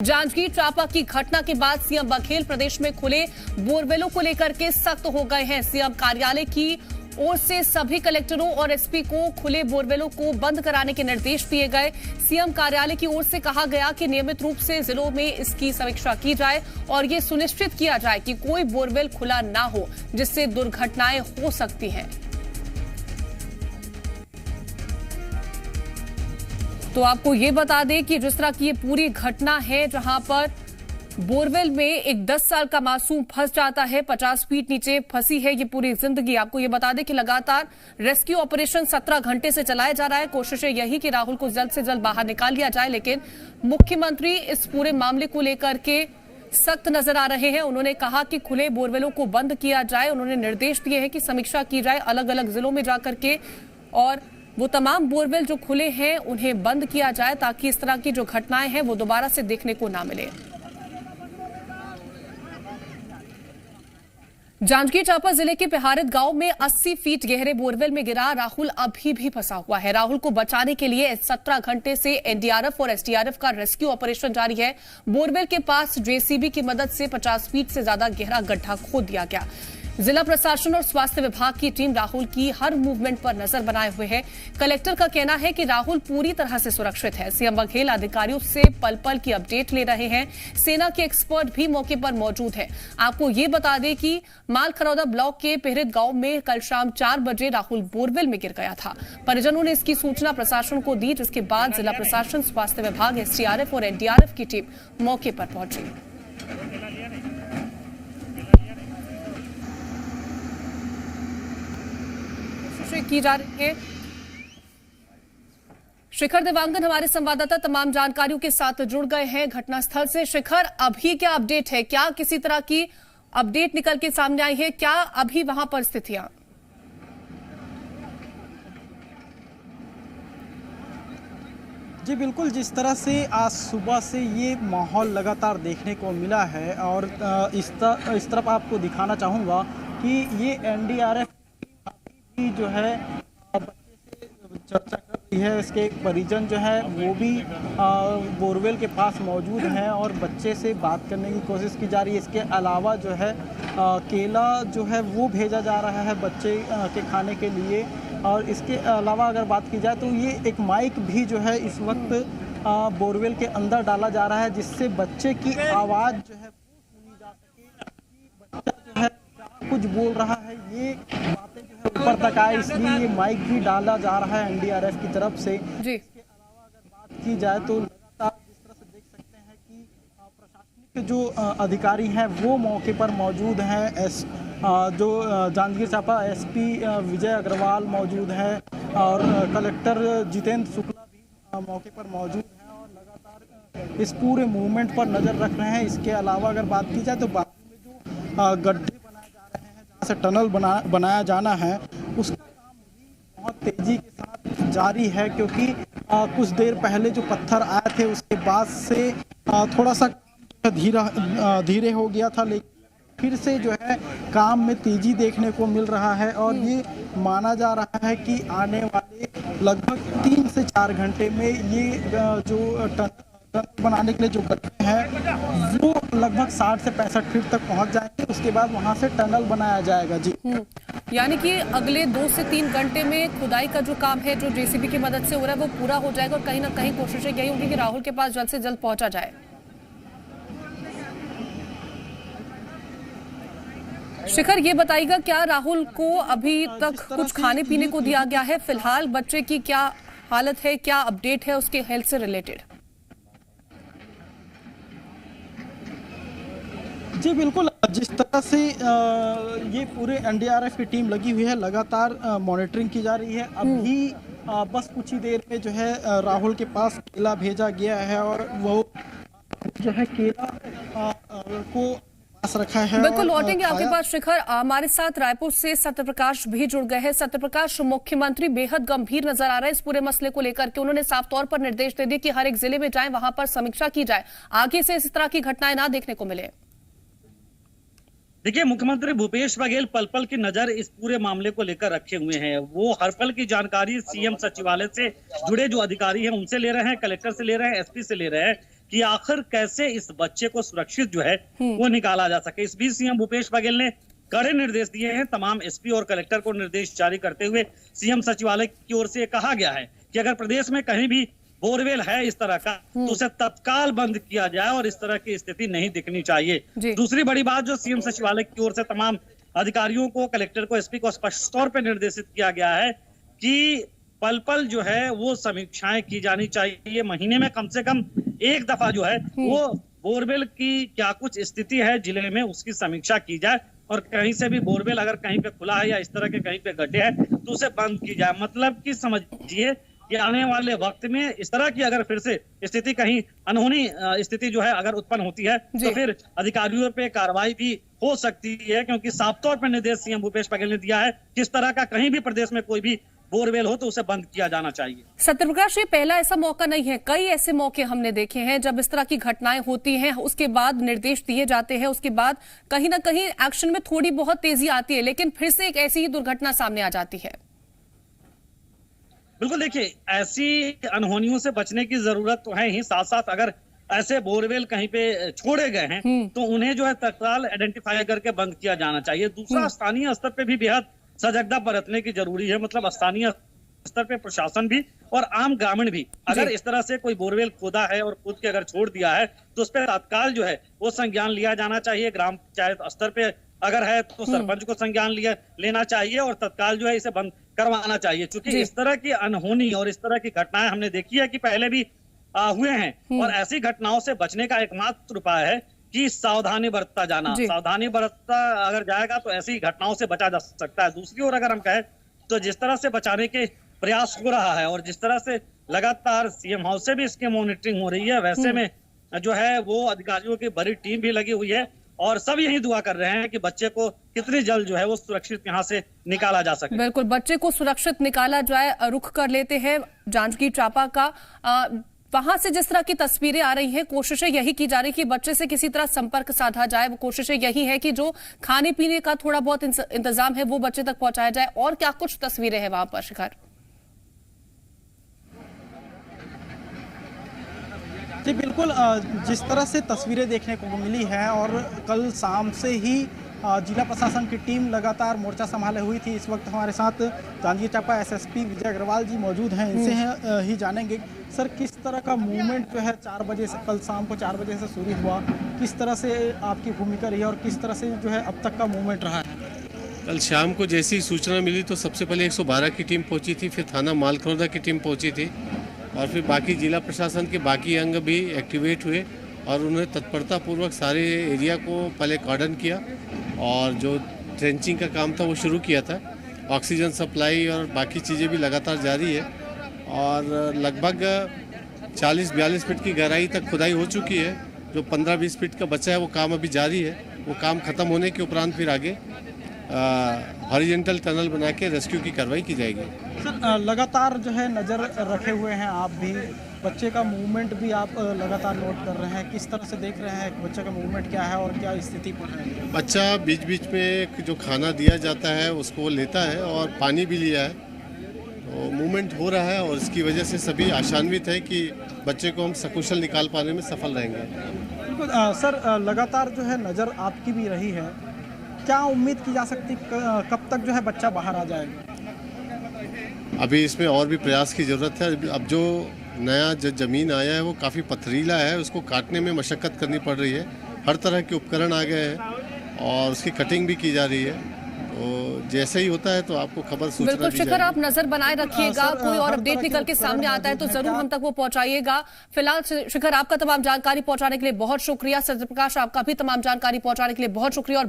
जांजगीर चांपा की घटना के बाद सीएम बघेल प्रदेश में खुले बोरवेलों को लेकर के सख्त हो गए हैं। सीएम कार्यालय की ओर से सभी कलेक्टरों और एसपी को खुले बोरवेलों को बंद कराने के निर्देश दिए गए। सीएम कार्यालय की ओर से कहा गया कि नियमित रूप से जिलों में इसकी समीक्षा की जाए और ये सुनिश्चित किया जाए कि कोई बोरवेल खुला ना हो जिससे दुर्घटनाएं हो सकती हैं। तो आपको ये बता दें कि जिस तरह की ये पूरी घटना है जहां पर बोरवेल में एक 10 साल का मासूम फंस जाता है, 50 फीट नीचे फंसी है ये पूरी जिंदगी। आपको ये बता दें कि लगातार रेस्क्यू ऑपरेशन 17 घंटे से चलाया जा रहा है। कोशिशें यही कि राहुल को जल्द से जल्द बाहर निकाल लिया जाए, लेकिन मुख्यमंत्री इस पूरे मामले को लेकर के सख्त नजर आ रहे हैं। उन्होंने कहा कि खुले बोरवेलों को बंद किया जाए। उन्होंने निर्देश दिए हैं कि समीक्षा की जाए अलग अलग जिलों में जाकर के और वो तमाम बोरवेल जो खुले हैं उन्हें बंद किया जाए ताकि इस तरह की जो घटनाएं हैं वो दोबारा से देखने को ना मिले। जांजगीर चांपा जिले के पिहारित गांव में 80 फीट गहरे बोरवेल में गिरा राहुल अभी भी फंसा हुआ है। राहुल को बचाने के लिए 17 घंटे से एनडीआरएफ और एसडीआरएफ का रेस्क्यू ऑपरेशन जारी है। बोरवेल के पास जेसीबी की मदद से 50 फीट से ज्यादा गहरा गड्ढा खोद दिया गया। जिला प्रशासन और स्वास्थ्य विभाग की टीम राहुल की हर मूवमेंट पर नजर बनाए हुए है। कलेक्टर का कहना है कि राहुल पूरी तरह से सुरक्षित है। सीएम बघेल अधिकारियों से पल पल की अपडेट ले रहे हैं। सेना के एक्सपर्ट भी मौके पर मौजूद हैं। आपको ये बता दें कि मालखरौदा ब्लॉक के पिहरित गांव में कल शाम 4 बजे राहुल बोरवेल में गिर गया था। परिजनों ने इसकी सूचना प्रशासन को दी, जिसके बाद जिला प्रशासन, स्वास्थ्य विभाग, एसडीआरएफ और एनडीआरएफ की टीम मौके पर पहुंची। की जा रही है। शिखर देवांगन हमारे संवाददाता तमाम जानकारियों के साथ जुड़ गए हैं घटनास्थल से। शिखर, अभी क्या अपडेट है? क्या किसी तरह की अपडेट निकल के सामने आई है? क्या अभी वहां पर स्थितियां? जी बिल्कुल, जिस तरह से आज सुबह से ये माहौल लगातार देखने को मिला है और इस तरफ आपको दिखाना चाहूँगा कि ये एनडीआरएफ की जो है बच्चे से चर्चा कर रही है। इसके एक परिजन जो है वो भी बोरवेल के पास मौजूद हैं और बच्चे से बात करने की कोशिश की जा रही है। इसके अलावा जो है केला जो है वो भेजा जा रहा है बच्चे के खाने के लिए। और इसके अलावा अगर बात की जाए तो ये एक माइक भी जो है इस वक्त बोरवेल के अंदर डाला जा रहा है, जिससे बच्चे की आवाज़ जो है वो सुनी जा सके कि बच्चा जो है क्या कुछ बोल रहा है, ये बातें जो है ऊपर तक आए, इसलिए ये माइक भी डाला जा रहा है एनडीआरएफ की तरफ से। इसके अलावा अगर बात की जाए तो लगातार जिस तरह से देख सकते हैं कि प्रशासनिक जो अधिकारी हैं वो मौके पर मौजूद हैं। जो जांजगीर चांपा एसपी विजय अग्रवाल मौजूद हैं और कलेक्टर जितेंद्र शुक्ला भी मौके पर मौजूद हैं और लगातार इस पूरे मूवमेंट पर नज़र रख रहे हैं। इसके अलावा अगर बात की जाए तो बाजू में जो गड्ढे बनाए जा रहे हैं, जहाँ से टनल बनाया जाना है, उसका काम भी बहुत तेज़ी के साथ जारी है, क्योंकि कुछ देर पहले जो पत्थर आए थे उसके बाद से थोड़ा सा धीरे हो गया था, लेकिन फिर से जो है काम में तेजी देखने को मिल रहा है। और ये माना जा रहा है कि आने वाले लगभग 3 से 4 घंटे में ये जो टनल बनाने के लिए जो गड्ढे हैं वो लगभग 60 से 65 फीट तक पहुंच जाएंगे। उसके बाद वहां से टनल बनाया जाएगा। जी, यानी कि अगले 2 से 3 घंटे में खुदाई का जो काम है जो जेसीबी की मदद से हो रहा है वो पूरा हो जाएगा और कहीं ना कहीं कोशिशें यही होगी कि राहुल के पास जल्द से जल्द पहुंचा जाए। शिखर, ये बताइएगा क्या राहुल को अभी तक कुछ खाने पीने को दिया गया है? फिलहाल बच्चे की क्या हालत है, क्या अपडेट है उसके हेल्थ से रिलेटेड? जी बिल्कुल, जिस तरह से ये पूरे एनडीआरएफ की टीम लगी हुई है, लगातार मॉनिटरिंग की जा रही है। अभी बस कुछ ही देर में जो है राहुल के पास केला भेजा गया है और वो जो है केला को रखा है। बिल्कुल लौटेंगे आपके पास शिखर। हमारे साथ रायपुर से सत्यप्रकाश भी जुड़ गए हैं। सत्यप्रकाश, मुख्यमंत्री बेहद गंभीर नजर आ रहे हैं इस पूरे मसले को लेकर के। उन्होंने साफ तौर पर निर्देश दे दिए कि हर एक जिले में जाएं, वहां पर समीक्षा की जाए, आगे से इस तरह की घटनाएं ना देखने को मिले। देखिए, मुख्यमंत्री भूपेश बघेल पल पल की नजर इस पूरे मामले को लेकर रखे हुए हैं। वो हर पल की जानकारी सीएम सचिवालय से जुड़े जो अधिकारी हैं उनसे ले रहे हैं, कलेक्टर से ले रहे हैं, एसपी से ले रहे हैं। कि आखिर कैसे इस बच्चे को सुरक्षित जो है वो निकाला जा सके। इस बीच सीएम भूपेश बघेल ने कड़े निर्देश दिए हैं। तमाम एसपी और कलेक्टर को निर्देश जारी करते हुए सीएम सचिवालय की ओर से कहा गया है कि अगर प्रदेश में कहीं भी बोरवेल है इस तरह का तो उसे तत्काल बंद किया जाए और इस तरह की स्थिति नहीं दिखनी चाहिए। दूसरी बड़ी बात जो सीएम सचिवालय की ओर से तमाम अधिकारियों को, कलेक्टर को, एसपी को स्पष्ट तौर पर निर्देशित किया गया है कि पल पल जो है वो समीक्षाएं की जानी चाहिए। महीने में कम से कम एक दफा जो है वो बोरवेल की क्या कुछ स्थिति है जिले में उसकी समीक्षा की जाए और कहीं से भी बोरवेल अगर कहीं पे खुला है या इस तरह के कहीं पे गड्ढे हैं तो उसे बंद की जाए। मतलब कि समझिए कि आने वाले वक्त में इस तरह की अगर फिर से स्थिति कहीं अनहोनी स्थिति जो है अगर उत्पन्न होती है तो फिर अधिकारियों पे कार्रवाई भी हो सकती है, क्योंकि साफ तौर पर निर्देश सीएम भूपेश बघेल ने दिया है कि इस तरह का कहीं भी प्रदेश में कोई भी बोरवेल हो तो उसे बंद किया जाना चाहिए। सत्यप्रकाश, ये पहला ऐसा मौका नहीं है, कई ऐसे मौके हमने देखे हैं जब इस तरह की घटनाएं होती हैं, उसके बाद निर्देश दिए जाते हैं, उसके बाद कहीं ना कहीं एक्शन में थोड़ी बहुत तेजी आती है, लेकिन फिर से एक ऐसी ही दुर्घटना सामने आ जाती है। बिल्कुल, देखिए ऐसी अनहोनियों से बचने की जरूरत तो है ही, साथ साथ अगर ऐसे बोरवेल कहीं पे छोड़े गए हैं तो उन्हें जो है तत्काल आइडेंटिफाई करके बंद किया जाना चाहिए। दूसरा, स्थानीय स्तर पे भी बेहद सजगता बरतने की जरूरी है। मतलब स्थानीय स्तर पे प्रशासन भी और आम ग्रामीण भी अगर इस तरह से कोई बोरवेल खोदा है और खोद के अगर छोड़ दिया है तो उस पर तत्काल जो है वो संज्ञान लिया जाना चाहिए। ग्राम पंचायत स्तर पे अगर है तो सरपंच को संज्ञान लेना चाहिए और तत्काल जो है इसे बंद करवाना चाहिए। क्योंकि इस तरह की अनहोनी और इस तरह की घटनाएं हमने देखी है कि पहले भी हुए हैं और ऐसी घटनाओं से बचने का एकमात्र उपाय है कि सावधानी बरतता जाना। सावधानी बरतता अगर जाएगा तो ऐसी घटनाओं से बचा जा सकता है। दूसरी ओर अगर हम कहें तो जिस तरह से बचाने के प्रयास हो रहा है और जिस तरह से लगातार सीएम हाउस से भी इसकी मॉनिटरिंग हो रही है, वैसे में जो है वो अधिकारियों की बड़ी टीम भी लगी हुई है और सब यही दुआ कर रहे हैं कि बच्चे को कितनी जल्द जो है वो सुरक्षित यहाँ से निकाला जा सके। बिल्कुल, बच्चे को सुरक्षित निकाला जाए। रुख कर लेते हैं जांजगीर चांपा का। वहां से जिस तरह की तस्वीरें आ रही हैं, कोशिशें यही की जा रही कि बच्चे से किसी तरह संपर्क साधा जाए। वो कोशिशें यही है कि जो खाने पीने का थोड़ा बहुत इंतजाम है वो बच्चे तक पहुंचाया जाए। और क्या कुछ तस्वीरें हैं वहां पर, शिखर? जी बिल्कुल, जिस तरह से तस्वीरें देखने को मिली है और कल शाम से ही जिला प्रशासन की टीम लगातार मोर्चा संभाले हुई थी। इस वक्त हमारे साथ जांजगीर चांपा एसएसपी विजय अग्रवाल जी मौजूद हैं, इनसे ही जानेंगे सर किस तरह का मूवमेंट जो है 4 बजे से, कल शाम को 4 बजे से शुरू हुआ, किस तरह से आपकी भूमिका रही है और किस तरह से जो है अब तक का मूवमेंट रहा है? कल शाम को जैसी ही सूचना मिली तो सबसे पहले 112 की टीम पहुंची थी, फिर थाना मालखरौदा की टीम पहुंची थी और फिर बाकी जिला प्रशासन के बाकी अंग भी एक्टिवेट हुए और उन्होंने तत्परतापूर्वक सारे एरिया को पहले कॉर्डन किया और जो ट्रेंचिंग का काम था वो शुरू किया था। ऑक्सीजन सप्लाई और बाकी चीज़ें भी लगातार जारी है और लगभग 40-42 फीट की गहराई तक खुदाई हो चुकी है। जो 15-20 फीट का बचा है वो काम अभी जारी है। वो काम ख़त्म होने के उपरांत फिर आगे हॉरिजॉन्टल टनल बना के रेस्क्यू की कार्रवाई की जाएगी। सर लगातार जो है नज़र रखे हुए हैं आप भी, बच्चे का मूवमेंट भी आप लगातार नोट कर रहे हैं, किस तरह से देख रहे हैं बच्चे का मूवमेंट क्या है और क्या स्थिति पर है? बच्चा बीच बीच में जो खाना दिया जाता है उसको वो लेता है और पानी भी लिया है, तो मूवमेंट हो रहा है और इसकी वजह से सभी आशान्वित है कि बच्चे को हम सकुशल निकाल पाने में सफल रहेंगे। बिल्कुल सर, लगातार जो है नज़र आपकी भी रही है, क्या उम्मीद की जा सकती कब तक जो है बच्चा बाहर आ जाएगा? अभी इसमें और भी प्रयास की ज़रूरत है। अब जो नया जो ज़मीन आया है वो काफ़ी पथरीला है, उसको काटने में मशक्क़त करनी पड़ रही है। हर तरह के उपकरण आ गए हैं और उसकी कटिंग भी की जा रही है, तो जैसे ही होता है तो आपको खबर सूचना बिल्कुल शिखर, आप नजर बनाए रखिएगा। कोई और अपडेट निकल के सामने आता है तो जरूर हम तक वो पहुंचाइएगा। फिलहाल शिखर, आपका तमाम जानकारी पहुंचाने के लिए बहुत शुक्रिया। सत्यप्रकाश, आपका भी तमाम जानकारी पहुंचाने के लिए बहुत शुक्रिया। और